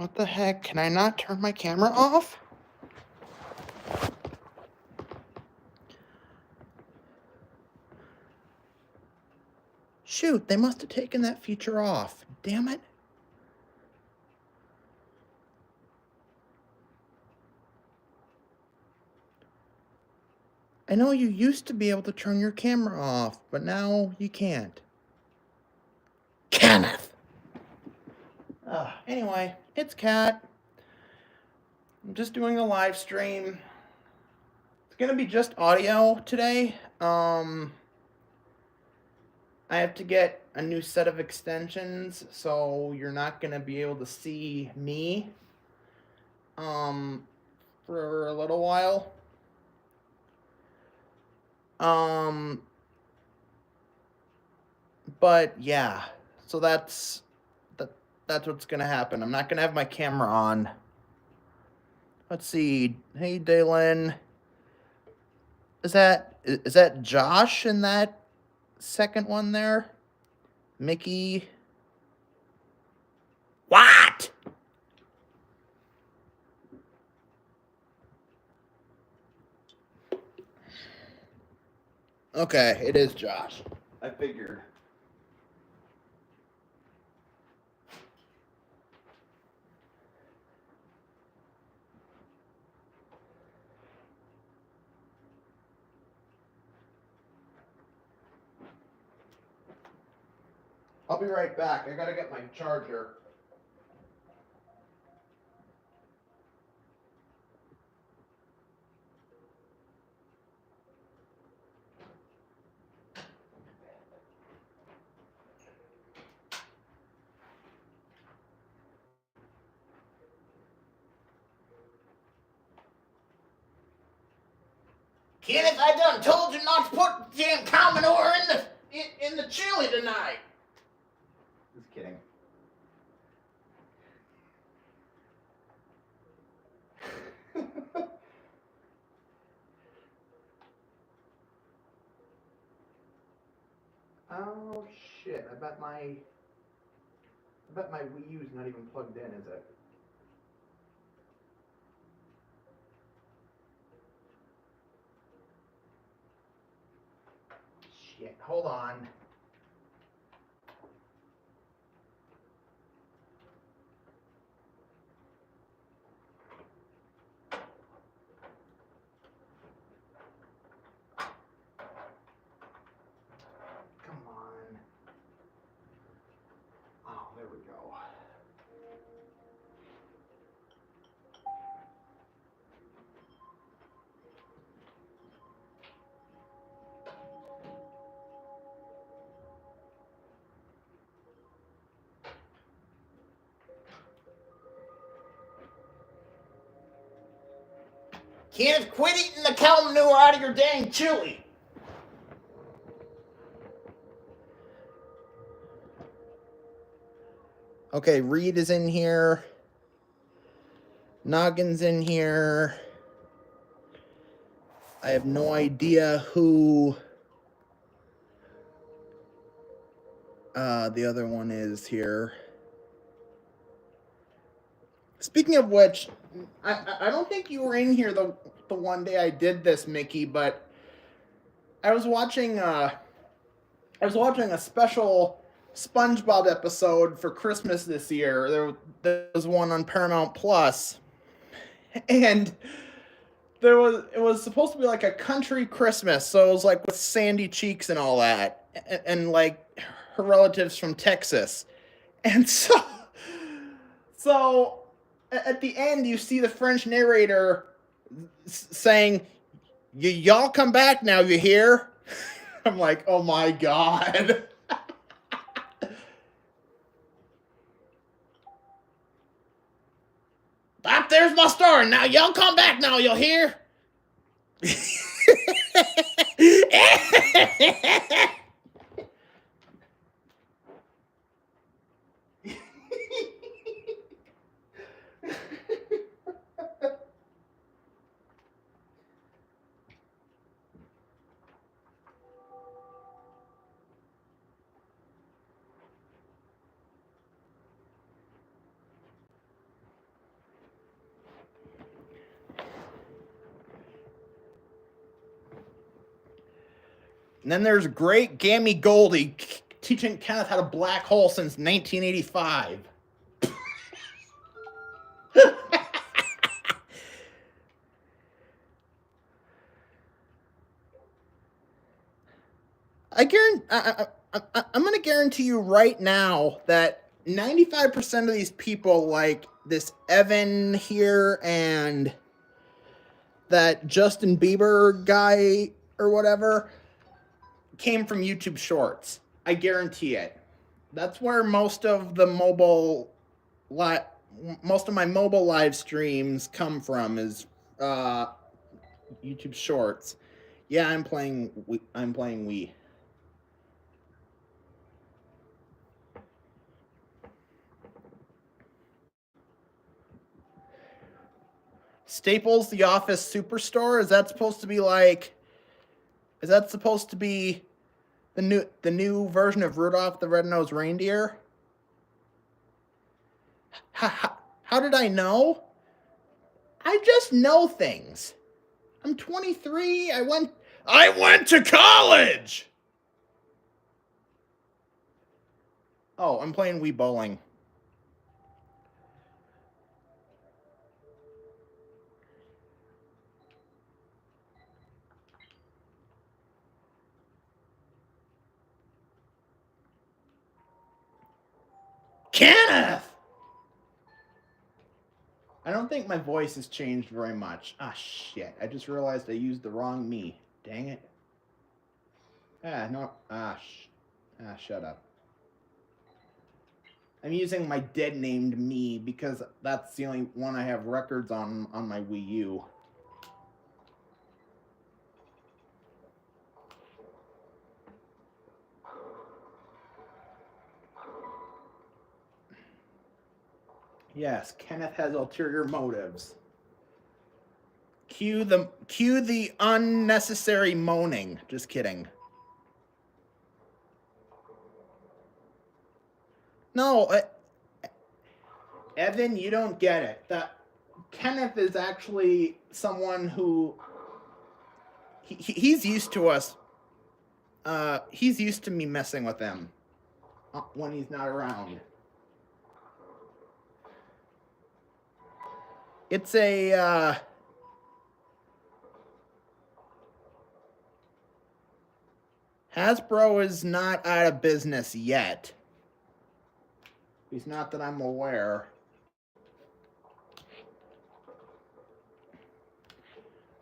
What the heck? Can I not turn my camera off? Shoot, they must have taken that feature off. Damn it. I know you used to be able to turn your camera off, but now you can't. Kenneth! Anyway, it's Kat. I'm just doing a live stream. It's gonna be just audio today. I have to get a new set of extensions, so you're not gonna be able to see me for a little while. But yeah, so that's what's gonna happen. I'm not gonna have my camera on. Let's see. Hey, Dalen. Is that Josh in that second one there? Mickey. What? Okay, it is Josh. I figured. I'll be right back. I gotta get my charger. Kenneth, I done told you not to put the damn cow manure in the chili tonight. Just kidding. Oh shit! I bet my Wii U's not even plugged in, is it? Shit! Hold on. Come on. Oh, there we go. Kenneth, quit eating the cow manure out of your dang chili. Okay, Reed is in here. Noggin's in here. I have no idea who the other one is here. Speaking of which, I don't think you were in here the one day I did this, Mickey, but I was watching a special SpongeBob episode for Christmas this year. There was one on Paramount Plus, and it was supposed to be like a country Christmas, so it was like with Sandy Cheeks and all that, and like her relatives from Texas, and so at the end you see the French narrator saying, "Y'all come back now, you hear?" I'm like, oh my god. There's my story. Now y'all come back now, you'll hear? And then there's Great Gammy Goldie teaching Kenneth how to black hole since 1985. I'm going to guarantee you right now that 95% of these people, like this Evan here and that Justin Bieber guy or whatever, came from YouTube Shorts. I guarantee it. That's where most of my mobile live streams come from is YouTube Shorts. Yeah, I'm playing Wii. Staples The Office Superstore, is that supposed to be the new version of Rudolph the Red-Nosed Reindeer? How did I know? I just know things. I'm 23. I went to college. Oh, I'm playing Wii Bowling. Kenneth! I don't think my voice has changed very much. Ah, shit. I just realized I used the wrong me. Dang it. No. Shut up. I'm using my dead named me because that's the only one I have records on my Wii U. Yes, Kenneth has ulterior motives. Cue the unnecessary moaning. Just kidding. No, Evan, you don't get it. That Kenneth is actually someone who he's used to us. He's used to me messing with him when he's not around. It's a Hasbro is not out of business yet. At least not that I'm aware.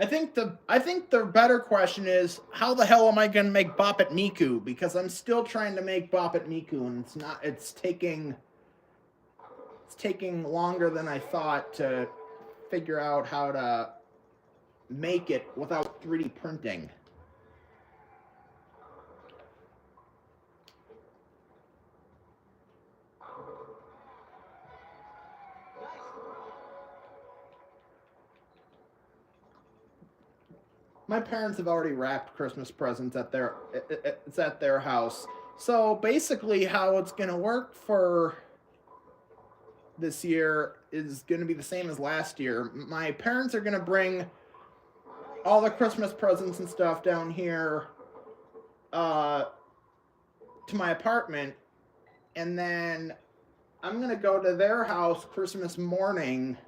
I think the better question is, how the hell am I going to make Bop It Miku? Because I'm still trying to make Bop It Miku, and it's taking longer than I thought to figure out how to make it without 3D printing. My parents have already wrapped Christmas presents at their house. So basically how it's going to work for this year is going to be the same as last year. My parents are going to bring all the Christmas presents and stuff down here to my apartment, and then I'm going to go to their house Christmas morning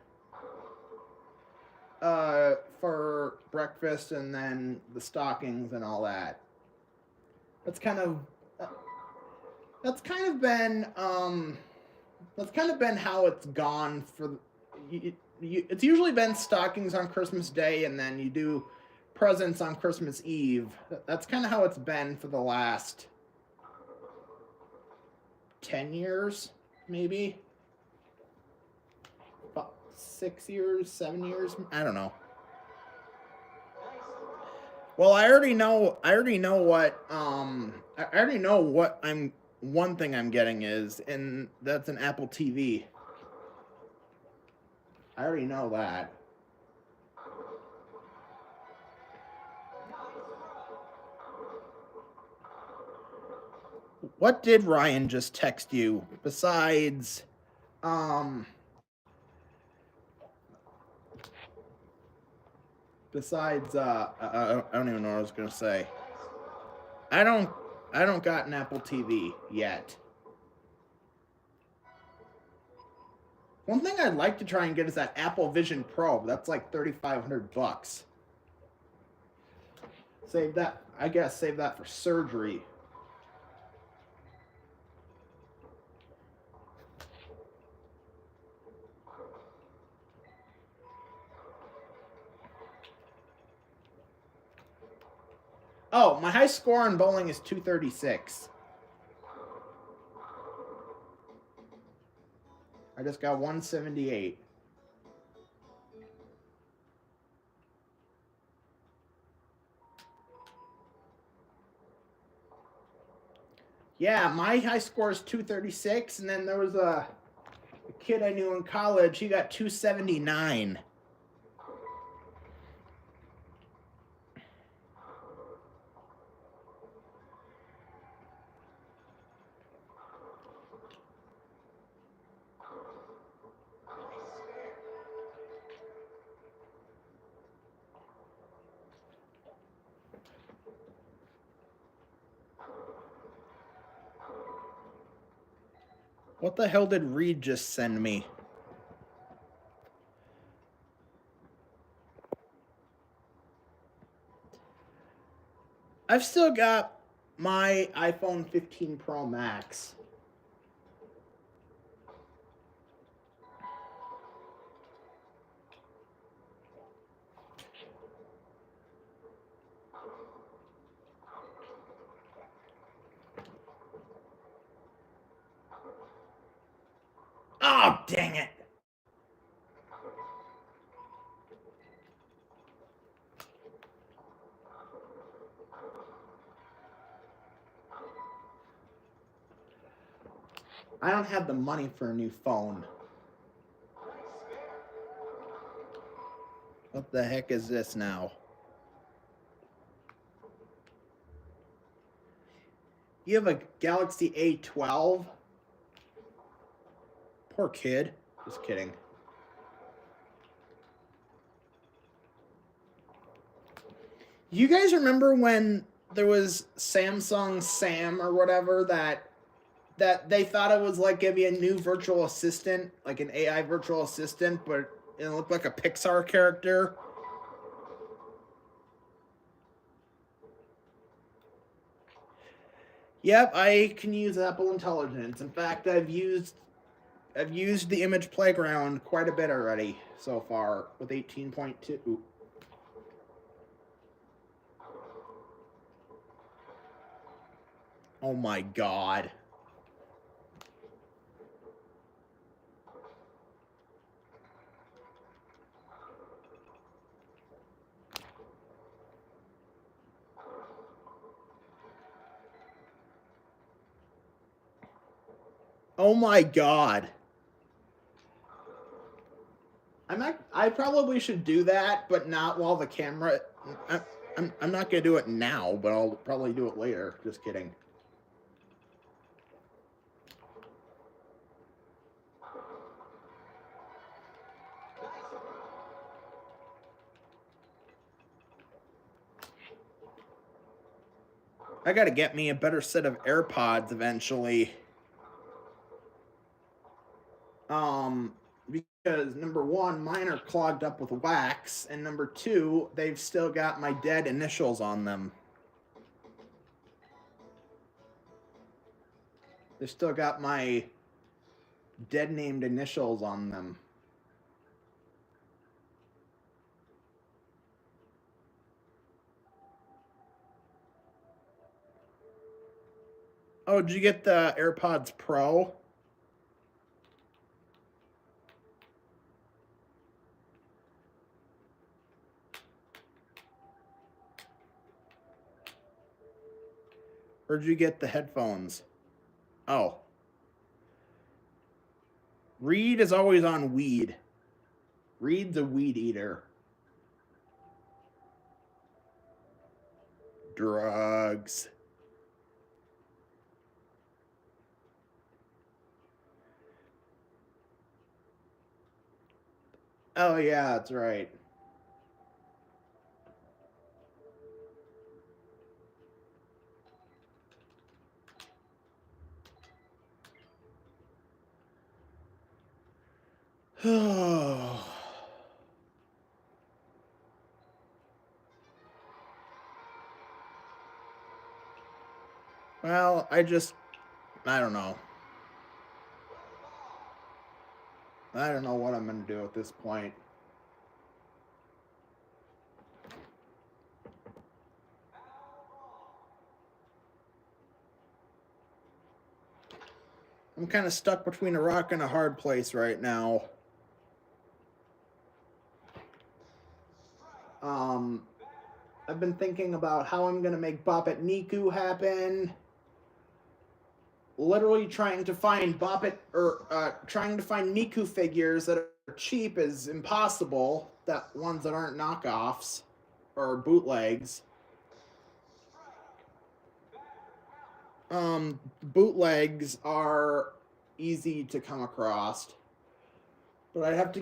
for breakfast and then the stockings and all that. That's kind of been how it's gone for it's usually been stockings on Christmas Day and then you do presents on Christmas Eve. That's kind of how it's been for the last 10 years, maybe. 6 years, 7 years, I don't know. Well, I already know what one thing I'm getting is, and that's an Apple TV. I already know that. What did Ryan just text you besides I don't even know what I was gonna say. I don't got an Apple TV yet. One thing I'd like to try and get is that Apple Vision Pro. That's like $3,500. Save that. I guess save that for surgery. Oh, my high score on bowling is 236. I just got 178. Yeah, my high score is 236, and then there was a kid I knew in college. He got 279. What the hell did Reed just send me? I've still got my iPhone 15 Pro Max. Oh, dang it. I don't have the money for a new phone. What the heck is this now? You have a Galaxy A12? Poor kid. Just kidding. You guys remember when there was Samsung Sam or whatever that they thought it was like gonna be a new virtual assistant, like an AI virtual assistant, but it looked like a Pixar character? Yep, I can use Apple Intelligence. In fact, I've used the image playground quite a bit already so far with 18.2. Oh my god. Oh my god. I probably should do that, but not while the camera. I'm not gonna do it now, but I'll probably do it later. Just kidding. I gotta get me a better set of AirPods eventually. Because number one, mine are clogged up with wax, and number two, they've still got my dead initials on them. They've still got my dead named initials on them. Oh, did you get the AirPods Pro? Or did you get the headphones? Oh. Reed is always on weed. Reed's a weed eater. Drugs. Oh, yeah, that's right. Well, I don't know. I don't know what I'm going to do at this point. I'm kind of stuck between a rock and a hard place right now. I've been thinking about how I'm going to make Bop It Niku happen. Literally trying to find trying to find Niku figures that are cheap is impossible. That ones that aren't knockoffs or bootlegs. Bootlegs are easy to come across, but I have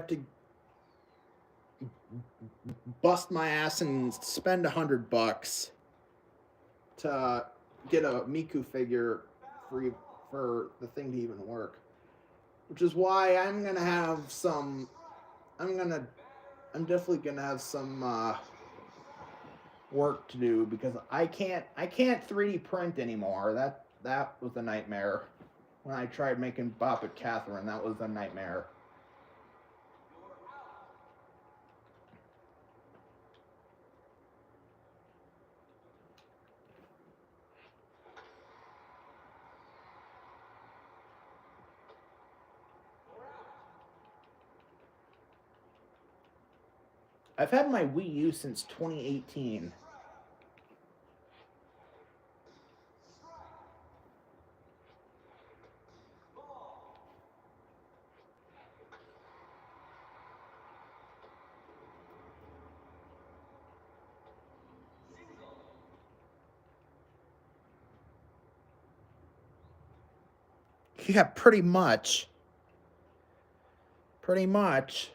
to bust my ass and spend $100 to get a Miku figure for the thing to even work. Which is why I'm gonna have some. I'm definitely gonna have some work to do because I can't 3D print anymore. That was a nightmare. When I tried making Bop It Catherine, that was a nightmare. I've had my Wii U since 2018. Yeah, pretty much. Pretty much.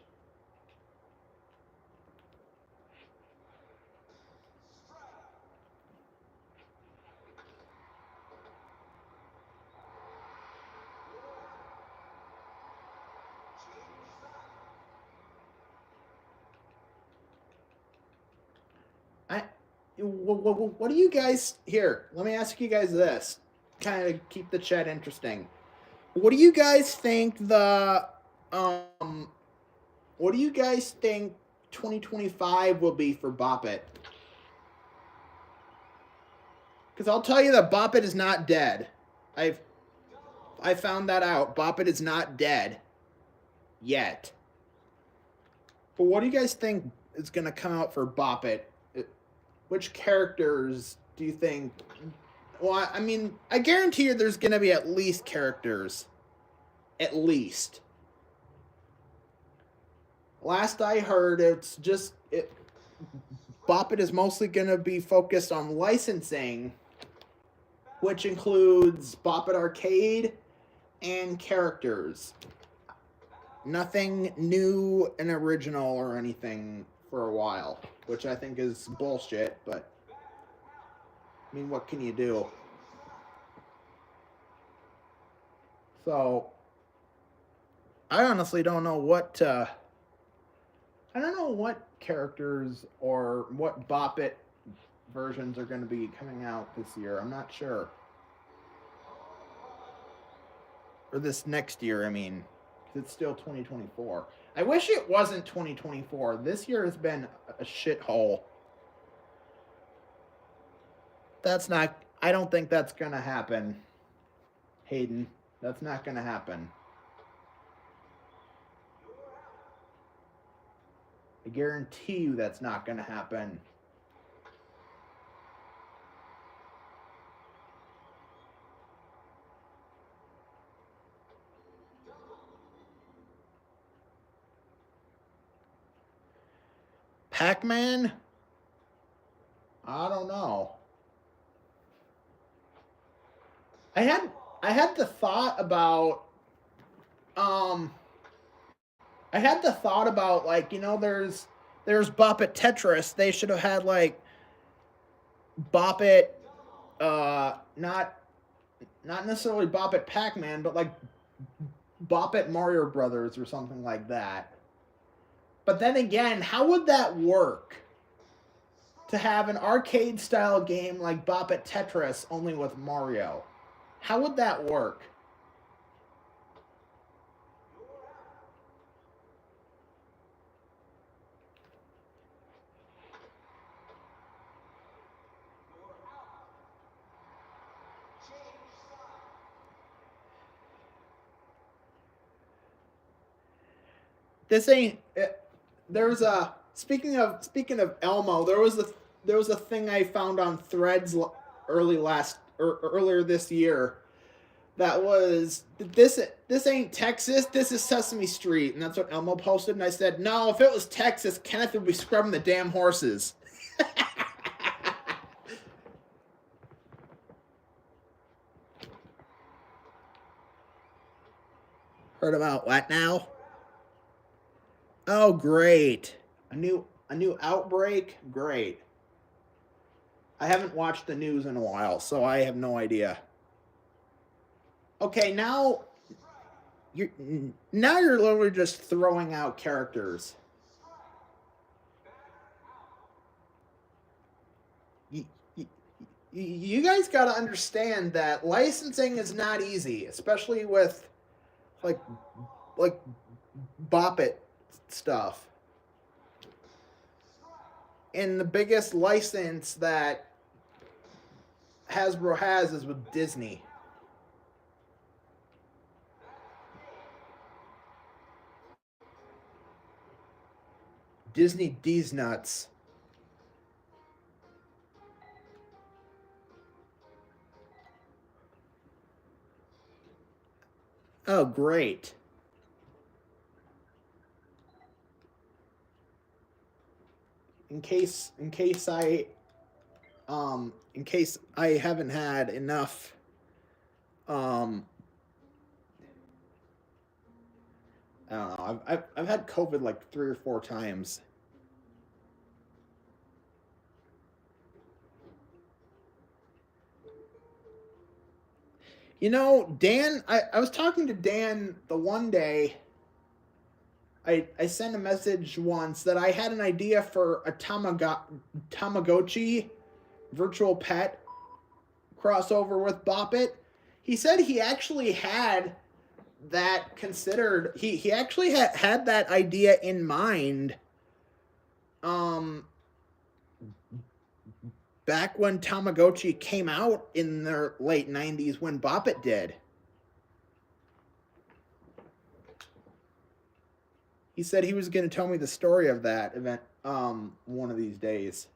What do you guys here? Let me ask you guys this. Kind of keep the chat interesting. What do you guys think um what do you guys think 2025 will be for Bop It? Because I'll tell you that Bop It is not dead. I found that out. Bop It is not dead yet. But what do you guys think is going to come out for Bop It? Which characters do you think? Well, I mean, I guarantee you there's going to be at least characters. At least. Last I heard, Bop It is mostly going to be focused on licensing, which includes Bop It Arcade and characters. Nothing new and original or anything for a while, which I think is bullshit, but I mean, what can you do? So, I honestly don't know what I don't know what characters or what Bop It versions are going to be coming out this year. I'm not sure. Or this next year, I mean. It's still 2024. I wish it wasn't 2024. This year has been a shithole. I don't think that's going to happen, Hayden. That's not going to happen. I guarantee you that's not going to happen. Pac-Man? I don't know. I had the thought about like, you know, there's Bop It Tetris. They should have had like Bop It not necessarily Bop It Pac-Man, but like Bop It Mario Brothers or something like that. But then again, how would that work? To have an arcade style game like Bop It Tetris only with Mario. How would that work? This ain't. There's a speaking of Elmo. There was a thing I found on Threads earlier this year that was this ain't Texas. This is Sesame Street, and that's what Elmo posted. And I said, no, if it was Texas, Kenneth would be scrubbing the damn horses. Heard about what now? Oh, great. A new outbreak? Great. I haven't watched the news in a while, so I have no idea. Okay, you're you're literally just throwing out characters. You, you, you guys got to understand that licensing is not easy, especially with like like Bop It stuff. And the biggest license that Hasbro has is with Disney. Disney D's nuts. Oh, great. In case I haven't had enough um I don't know. I've had COVID like 3 or 4 times. Dan, I was talking to Dan the one day. I sent a message once that I had an idea for a Tamagotchi virtual pet crossover with Bop It. He said he actually had that considered. He actually had that idea in mind. Um, Back when Tamagotchi came out in the late '90s, when Bop It did. He said he was going to tell me the story of that event one of these days.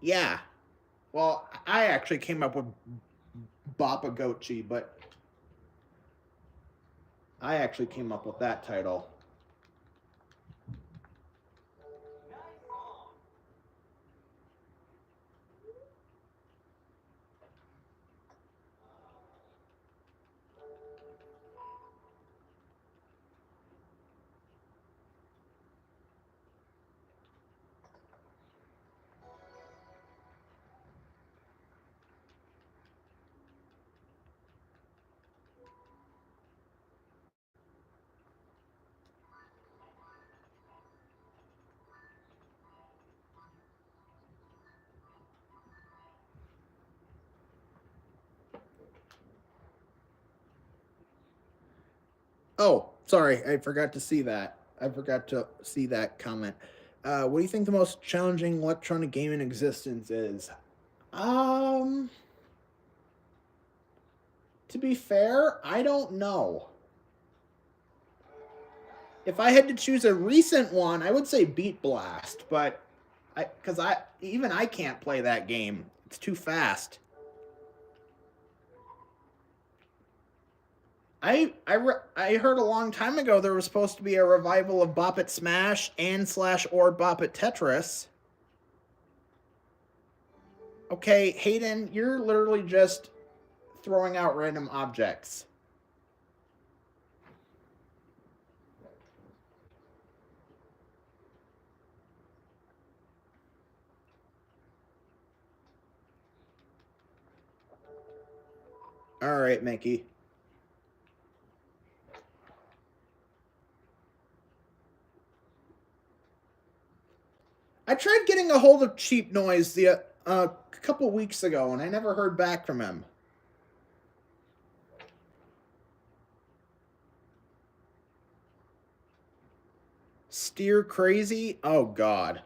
Yeah. Well, I actually came up with Bopagotchi, but I actually came up with that title. Oh, sorry, I forgot to see that. I forgot to see that comment. What do you think the most challenging electronic game in existence is? Um, to be fair, I don't know. If I had to choose a recent one, I would say Beat Blast, but because I can't play that game. It's too fast. I heard a long time ago there was supposed to be a revival of Bop It Smash and slash or Bop It Tetris. Okay, Hayden, you're literally just throwing out random objects. All right, Mickey. I tried getting a hold of Cheap Noise a couple weeks ago, and I never heard back from him. Steer crazy? Oh, God.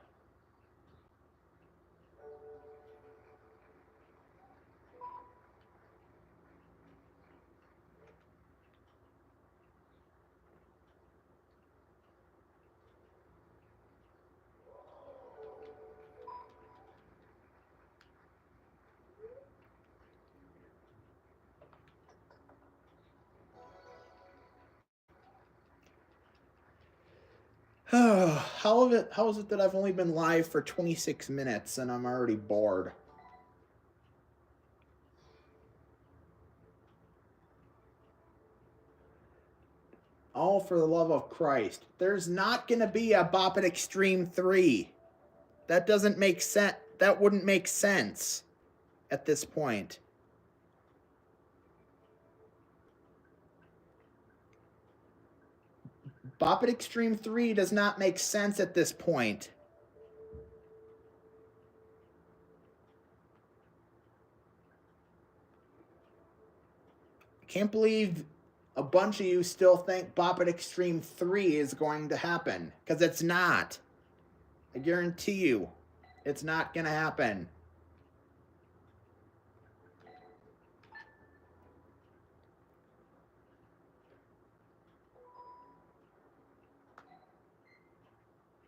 How is it that I've only been live for 26 minutes and I'm already bored? All for the love of Christ. There's not going to be a Bop It Extreme 3. That doesn't make sense. That wouldn't make sense at this point. Bop It Extreme 3 does not make sense at this point. I can't believe a bunch of you still think Bop It Extreme 3 is going to happen, because it's not. I guarantee you, it's not going to happen.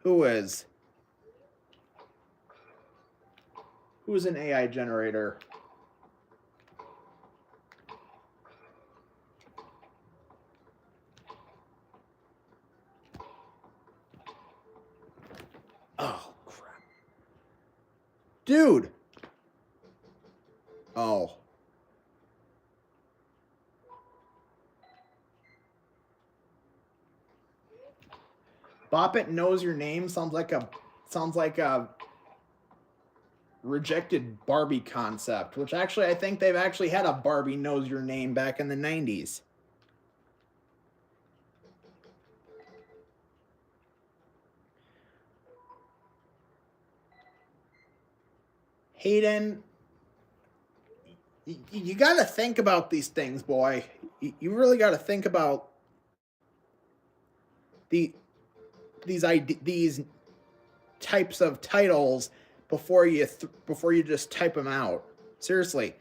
Who is? Who's an AI generator? Oh, crap. Dude! Oh. Bop It Knows Your Name sounds like a rejected Barbie concept, which actually I think they've actually had a Barbie Knows Your Name back in the 90s. Hayden, you got to think about these things, boy. You really got to think about these types of titles before you just type them out. Seriously.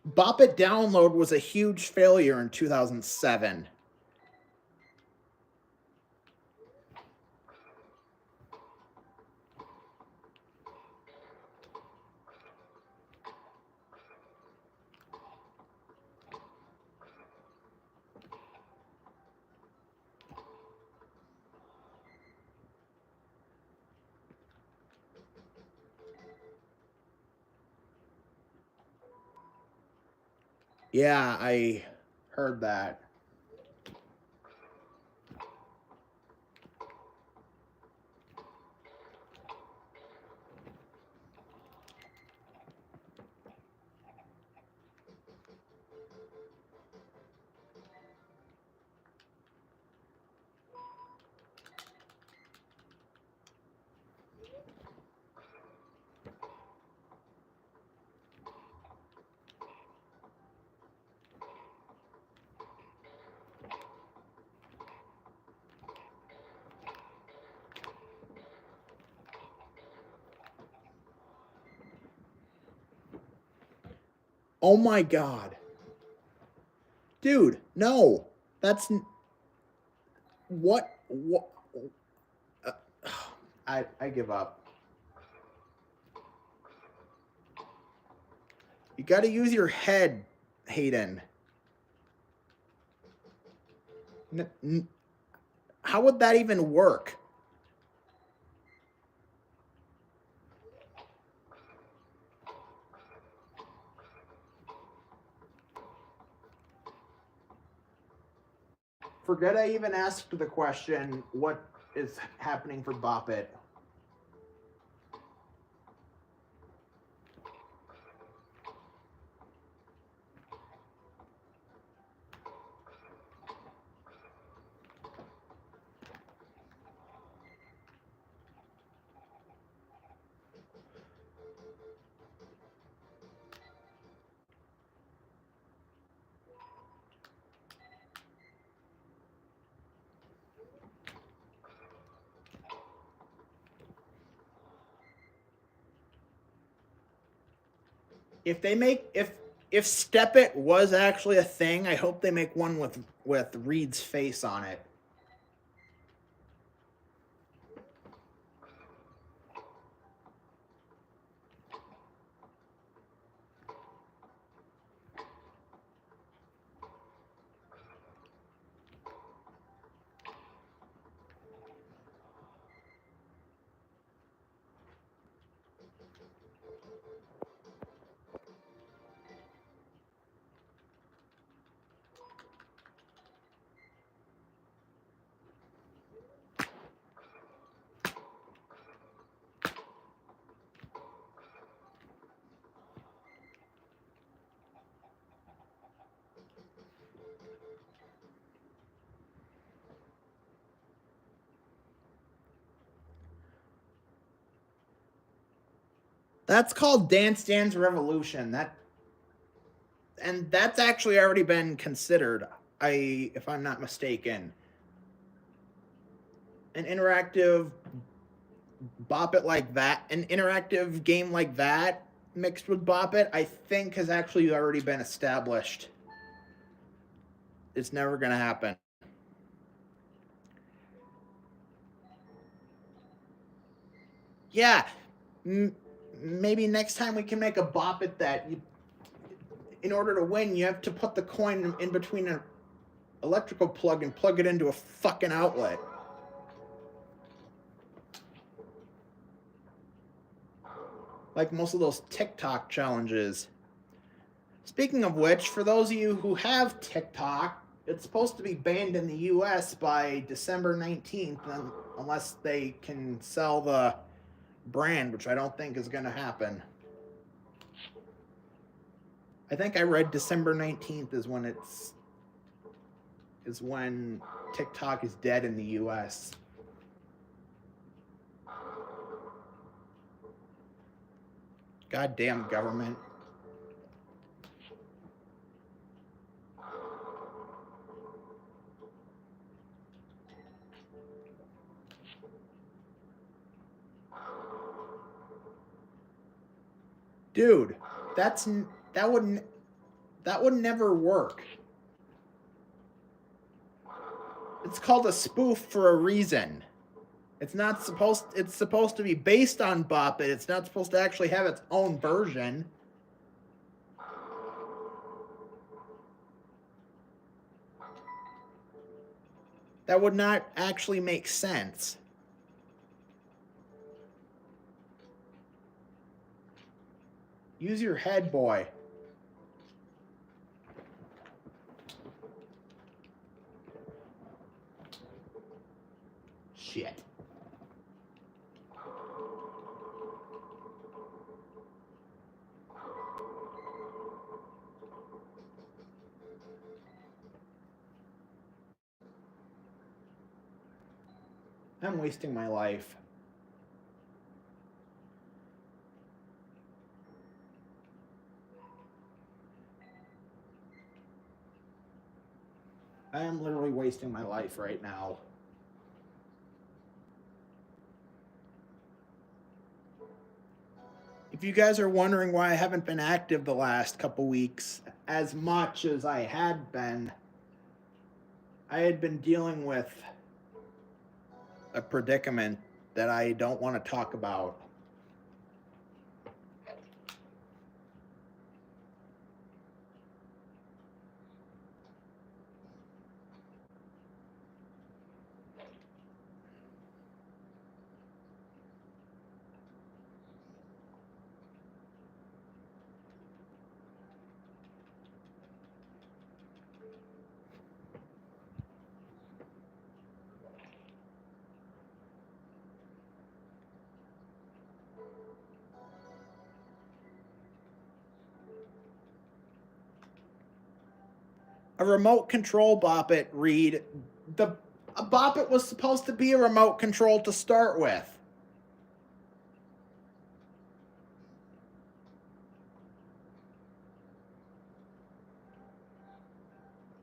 Bop It Download was a huge failure in 2007. Yeah, I heard that. Oh my God. Dude, no. That's what uh, I give up. You got to use your head, Hayden. How would that even work? Forget I even asked the question, what is happening for Bop It? If they make if Step It was actually a thing, I hope they make one with Reed's face on it. That's called Dance Dance Revolution. That's actually already been considered. If I'm not mistaken, an interactive Bop It like that, an interactive game like that mixed with Bop It, I think has actually already been established. It's never gonna happen. Yeah, maybe next time we can make a Bop It that you, in order to win, you have to put the coin in between an electrical plug and plug it into a fucking outlet. Like most of those TikTok challenges. Speaking of which, for those of you who have TikTok, it's supposed to be banned in the US by December 19th, unless they can sell the brand, which I don't think is going to happen. I think I read December 19th is when TikTok is dead in the US. Goddamn government. Dude, that would never work. It's called a spoof for a reason. It's supposed to be based on Bop It. It's not supposed to actually have its own version. That would not actually make sense. Use your head, boy. Shit. I'm wasting my life. I am literally wasting my life right now. If you guys are wondering why I haven't been active the last couple weeks as much as I had been, I had been dealing with a predicament that I don't want to talk about. A remote control Bop It, Reed. A Bop It was supposed to be a remote control to start with.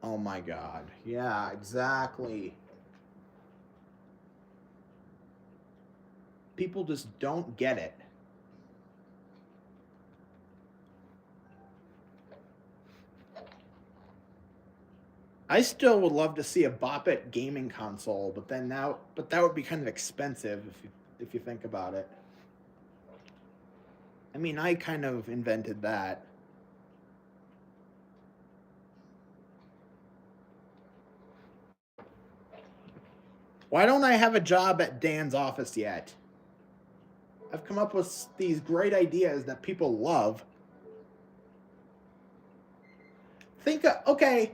Oh my god. Yeah, exactly. People just don't get it. I still would love to see a Bop It gaming console, but that would be kind of expensive if you think about it. I mean, I kind of invented that. Why don't I have a job at Dan's office yet? I've come up with these great ideas that people love. Okay,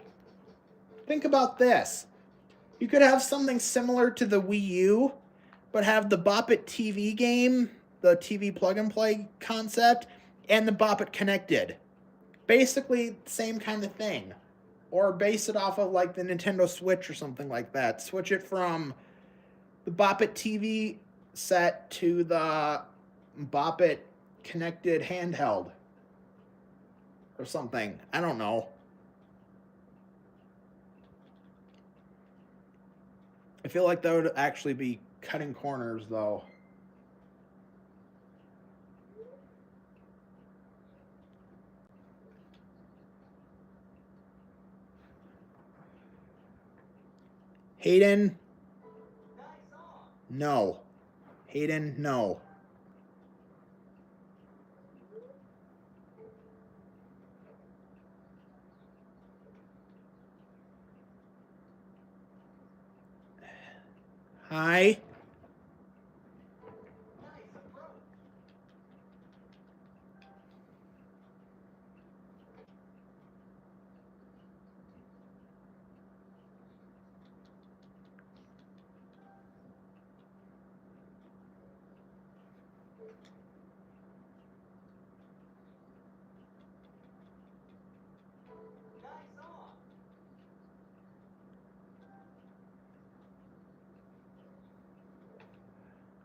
think about this. You could have something similar to the Wii U, but have the Bop It TV game, the TV plug and play concept, and the Bop It Connected. Basically, same kind of thing. Or base it off of like the Nintendo Switch or something like that. Switch it from the Bop It TV set to the Bop It Connected handheld or something. I don't know. I feel like that would actually be cutting corners, though. Hayden? No. Hayden, no. Hi.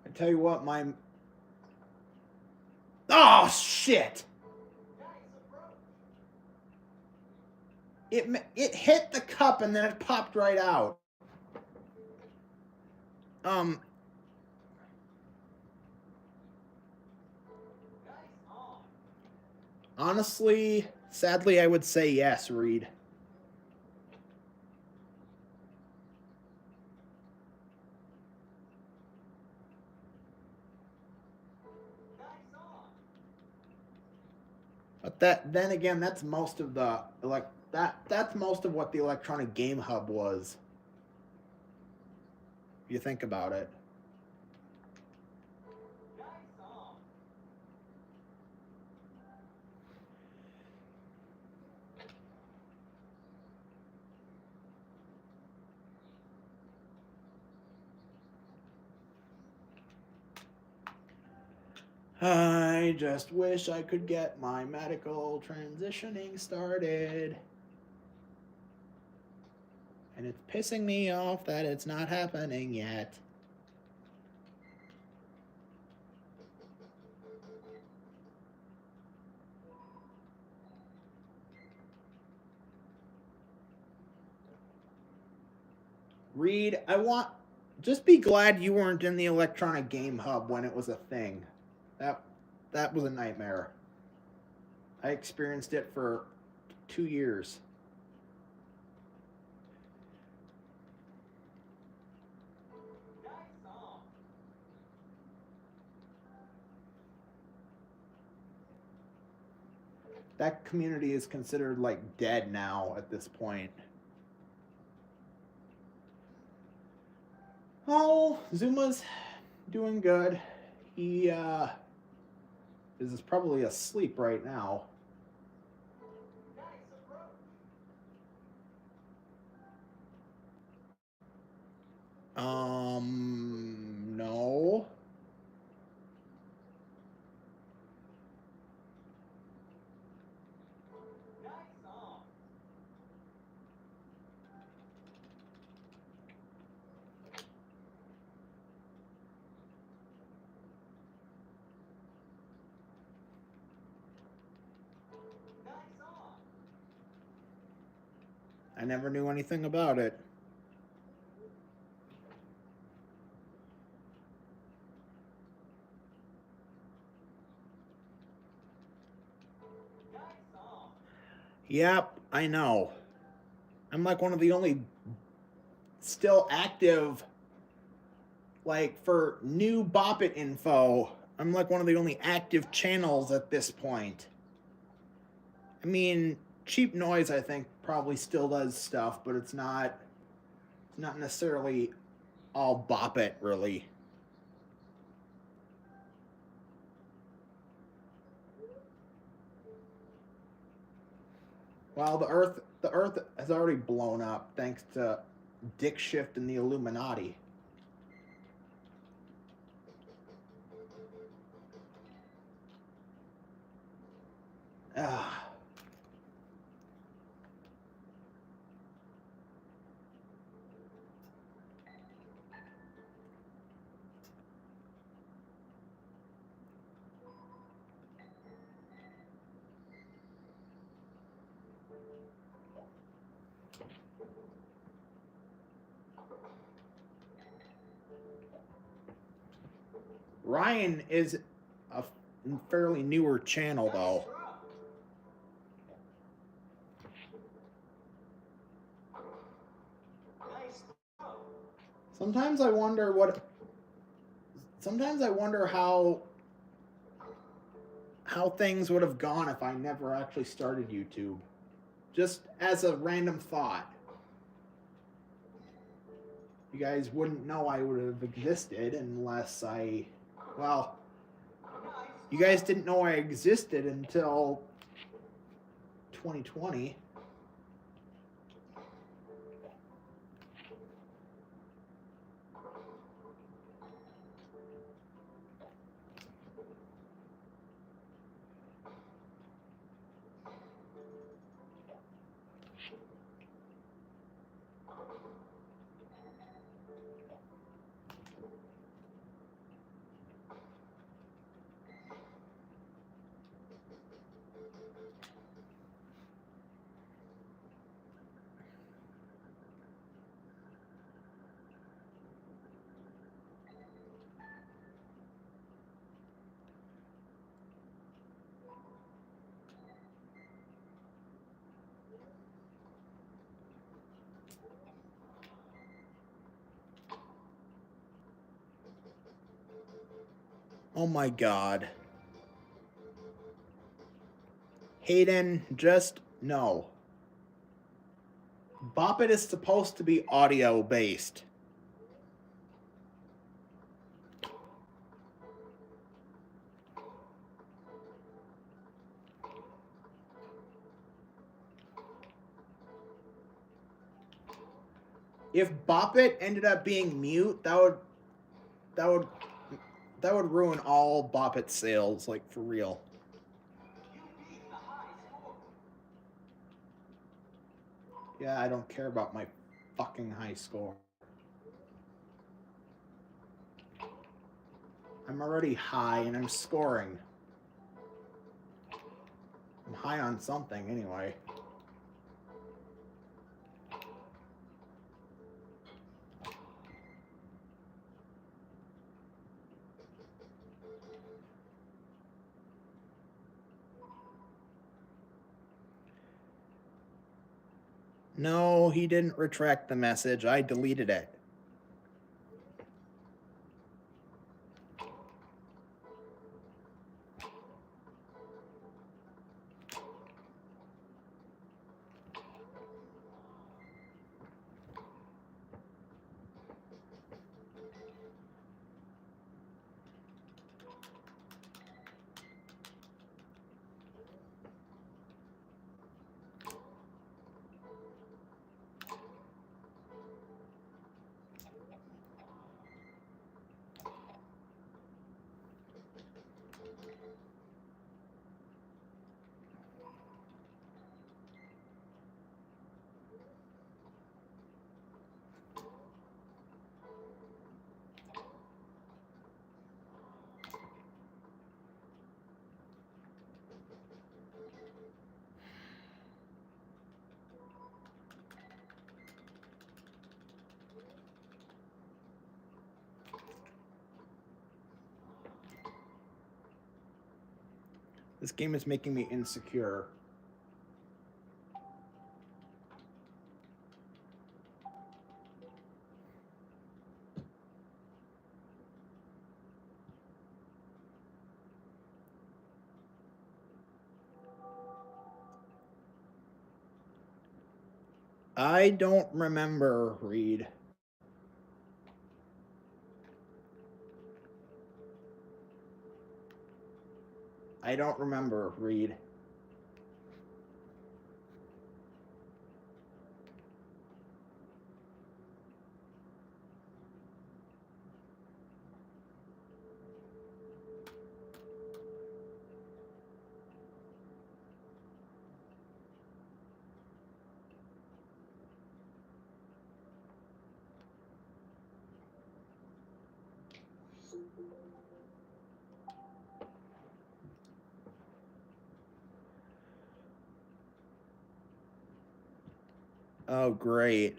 I tell you what, Oh, shit! It hit the cup and then it popped right out. Honestly, sadly, I would say yes, Reed. But then again, that's most of that's most of what the electronic game hub was. If you think about it. I just wish I could get my medical transitioning started. And it's pissing me off that it's not happening yet. Reed, just be glad you weren't in the electronic game hub when it was a thing. That was a nightmare. I experienced it for 2 years. That community is considered like dead now at this point. Oh, Zuma's doing good. He is probably asleep right now. No. I never knew anything about it. Yep, I know. I'm like one of the only still active, like for new Bop It info. I'm like one of the only active channels at this point. I mean, Cheap Noise, I think, probably still does stuff, but it's not necessarily all Bop It, really. Well, the Earth has already blown up thanks to Dick Shift and the Illuminati. Ah. Ryan is a fairly newer channel, though. Sometimes I wonder how things would have gone if I never actually started YouTube. Just as a random thought. You guys wouldn't know I would have existed unless well, you guys didn't know I existed until 2020. Oh my god. Hayden, just no. Bop It is supposed to be audio based. If Bop It ended up being mute, that would ruin all Bop It sales, like for real. Yeah, I don't care about my fucking high score. I'm already high and I'm scoring. I'm high on something anyway. No, he didn't retract the message. I deleted it. This game is making me insecure. I don't remember, Reed. I don't remember, Reed. Oh, great.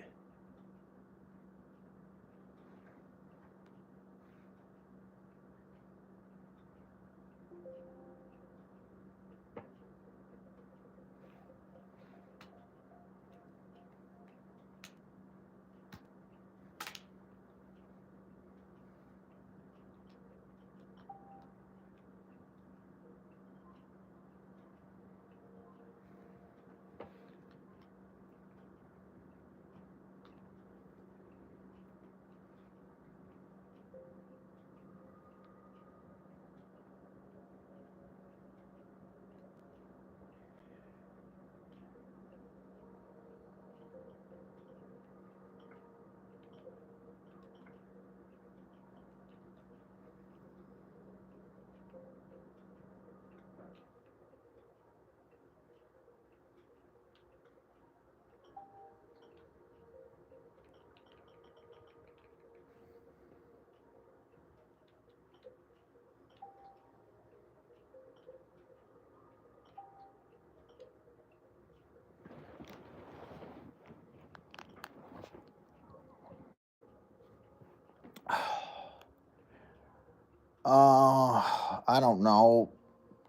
I don't know.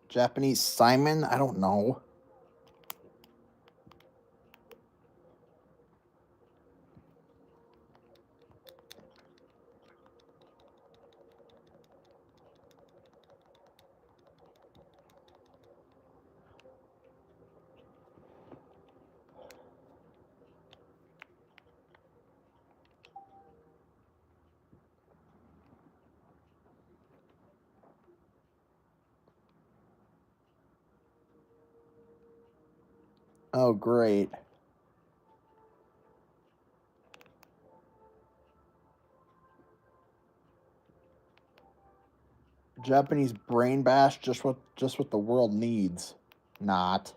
Japanese Simon? I don't know. Oh, great. Japanese brain bash, just what the world needs. Not.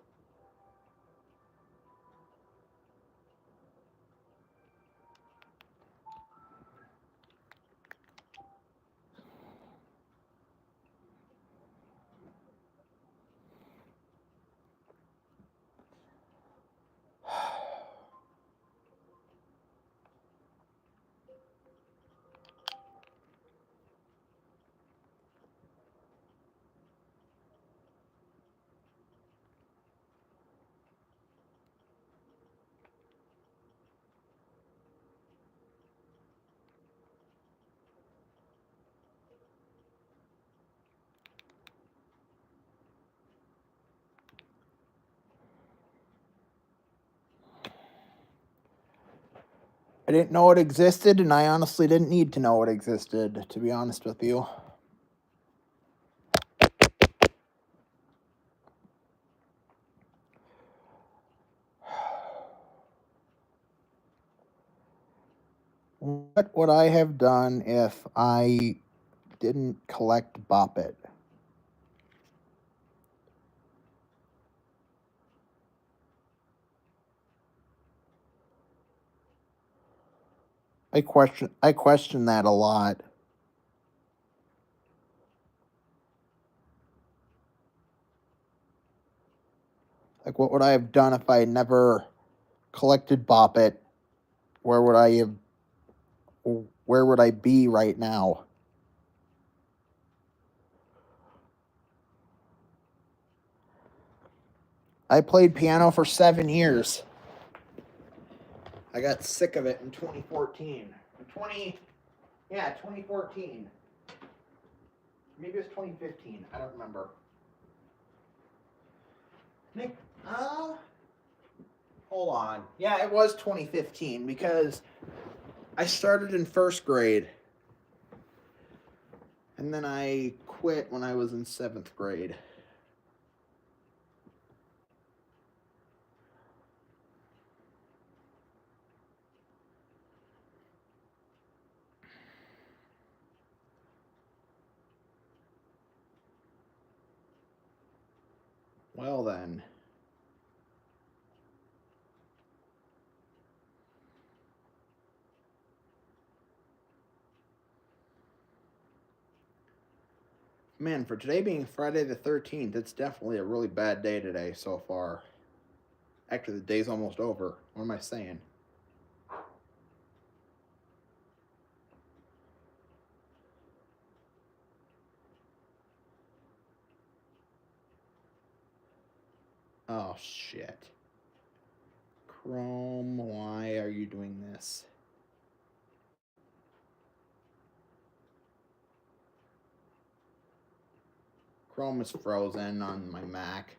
I didn't know it existed, and I honestly didn't need to know it existed, to be honest with you. What would I have done if I didn't collect Bop It? I question that a lot. Like, what would I have done if I had never collected Bop It? Where would I have? Where would I be right now? I played piano for 7 years. I got sick of it in 2014. 2014. Maybe it was 2015. I don't remember. Nick, Hold on. Yeah, it was 2015 because I started in first grade. And then I quit when I was in 7th grade. Well then. Man, for today being Friday the 13th, it's definitely a really bad day today so far. Actually, the day's almost over. What am I saying? Oh, shit. Chrome, why are you doing this? Chrome is frozen on my Mac.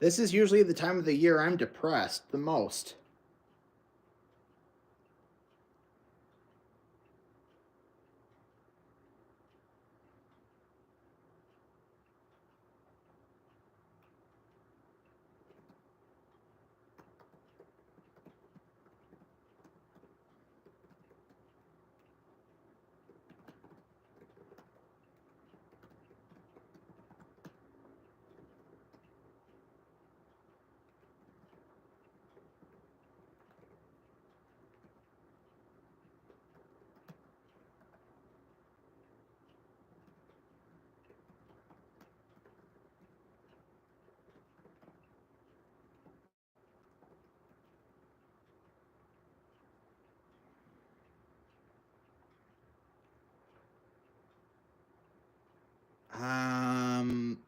This is usually the time of the year I'm depressed the most. Um,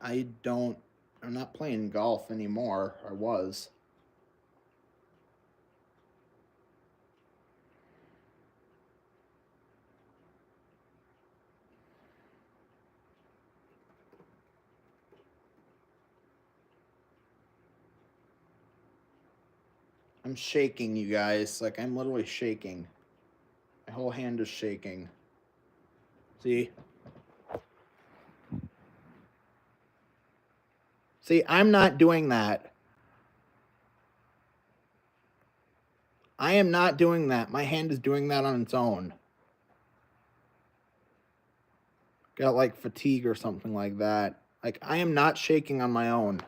I don't. I'm not playing golf anymore. I was. I'm shaking, you guys. Like, I'm literally shaking. My whole hand is shaking. See? See, I'm not doing that. I am not doing that. My hand is doing that on its own. Got like fatigue or something like that. Like, I am not shaking on my own.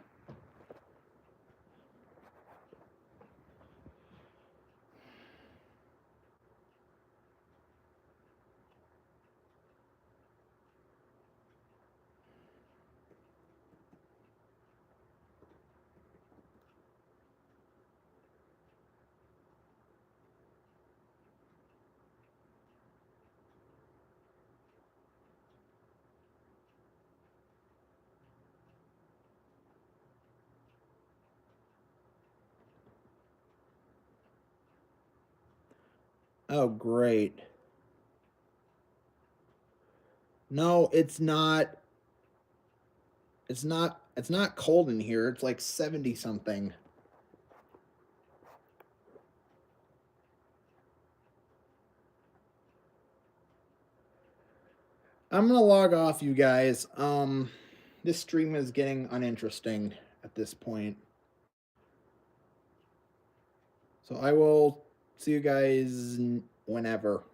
Oh, great. No, it's not. It's not cold in here. It's like 70 something. I'm gonna log off, you guys. This stream is getting uninteresting at this point. So I will see you guys whenever.